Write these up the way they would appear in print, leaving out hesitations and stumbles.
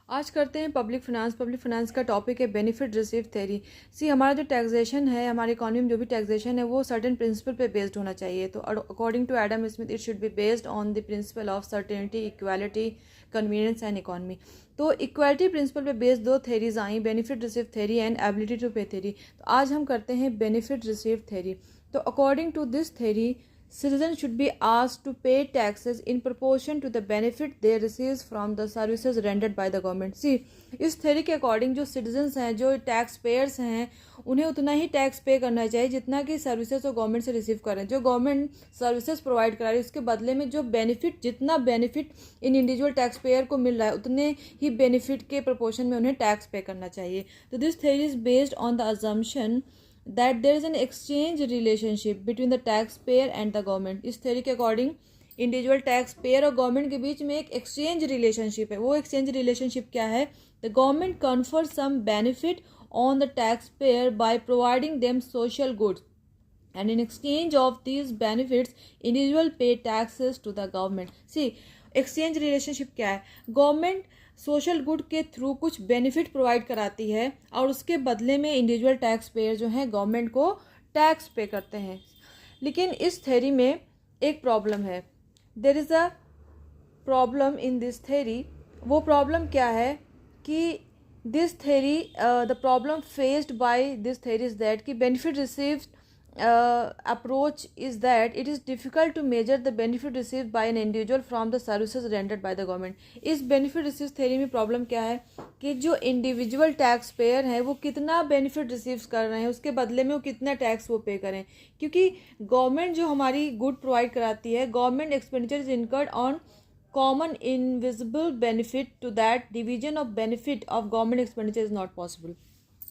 आज करते हैं पब्लिक फाइनेंस। पब्लिक फाइनेंस का टॉपिक है बेनिफिट रिसीव थ्योरी। हमारा जो टैक्सेशन है, हमारी इकोनॉमी में जो भी टैक्सेशन है वो सर्टेन प्रिंसिपल पे बेस्ड होना चाहिए। तो according to Adam Smith it should be based on the principle of certainty, equality, convenience and economy. तो इक्वालिटी प्रिंसिपल पे बेस्ड दो theories I, benefit receive theory and ability to pay theory. तो आज हम करते हैं बेनिफिट रिसीव थेरी। तो according to this theory, citizens should be asked to pay taxes in proportion to the benefit they receive from the services rendered by the government. इस theory के according जो citizens हैं, जो tax payers हैं, उन्हें उतना ही tax पे करना चाहिए जितना कि सर्विसेज वो गवर्नमेंट से रिसीव कर रहे हैं। जो गवर्नमेंट सर्विसेज प्रोवाइड करा रही है उसके बदले में जो बेनिफिट, जितना benefit in individual tax payer को मिल रहा है उतने ही बेनिफिट के प्रोपोर्शन में उन्हें टैक्स पे करना चाहिए। तो this theory is based on the assumption that there is an exchange relationship between the taxpayer and the government. इस थ्योरी के अकॉर्डिंग इंडिविजुअल टैक्स पेयर और गवर्नमेंट के बीच में एक एक्सचेंज रिलेशनशिप है। वो एक्सचेंज रिलेशनशिप क्या है? The government confer some benefit on the tax payer by providing them social goods and in exchange of these benefits individual pay taxes to the government. Exchange relationship क्या है? Government social good के through कुछ benefit provide कराती है और उसके बदले में इंडिविजुअल टैक्स पेयर जो हैं गवर्नमेंट को टैक्स पे करते हैं। लेकिन इस थ्योरी में एक प्रॉब्लम है। There is a problem in this theory. वो प्रॉब्लम क्या है कि this theory, the problem faced by this theory is that कि benefit received approach is that it is difficult to measure the benefit received by an individual from the services rendered by the government. इस benefit receive theory में problem क्या है कि जो individual tax payer हैं वो कितना बेनिफिट रिसीव कर रहे हैं, उसके बदले में वो कितना टैक्स वो पे करें। क्योंकि गवर्नमेंट जो हमारी गुड प्रोवाइड कराती है, government expenditure is incurred on common invisible benefit, to that division of benefit of government expenditure is not possible.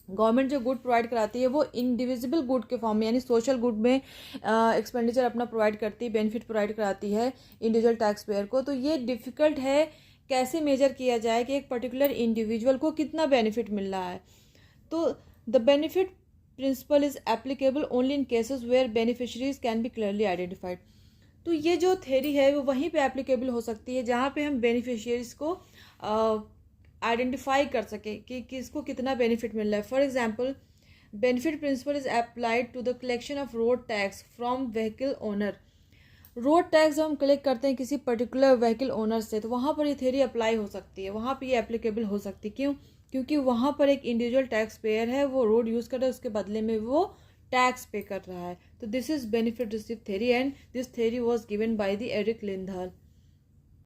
गवर्नमेंट जो गुड प्रोवाइड कराती है वो इंडिविजिबल गुड के फॉर्म में, यानी सोशल गुड में एक्सपेंडिचर अपना प्रोवाइड करती है, बेनिफिट प्रोवाइड कराती है इंडिविजुअल टैक्स पेयर को। तो ये डिफ़िकल्ट है कैसे मेजर किया जाए कि एक पर्टिकुलर इंडिविजुअल को कितना बेनिफिट मिल रहा है। तो the benefit principle is applicable only in cases where beneficiaries can be clearly identified. तो ये जो थ्योरी है वो वहीं पे एप्लीकेबल हो सकती है जहाँ पे हम बेनिफिशियरीज को आइडेंटिफाई कर सके कि किसको कितना बेनिफिट मिल रहा है। For example, benefit principle is applied to the collection of road tax from vehicle owner. Road tax जब हम कलेक्ट करते हैं किसी पर्टिकुलर व्हीकल ओनर से, तो वहाँ पर ये थ्योरी अप्लाई हो सकती है, वहाँ पर ये एप्लीकेबल हो सकती है। क्यों? क्योंकि वहाँ पर एक इंडिविजुअल टैक्स पेयर है, वो रोड यूज़ कर रहा है, उसके बदले में वो टैक्स पे कर रहा है। तो this is benefit receive theory and this theory was given by the Erik लिंधाल।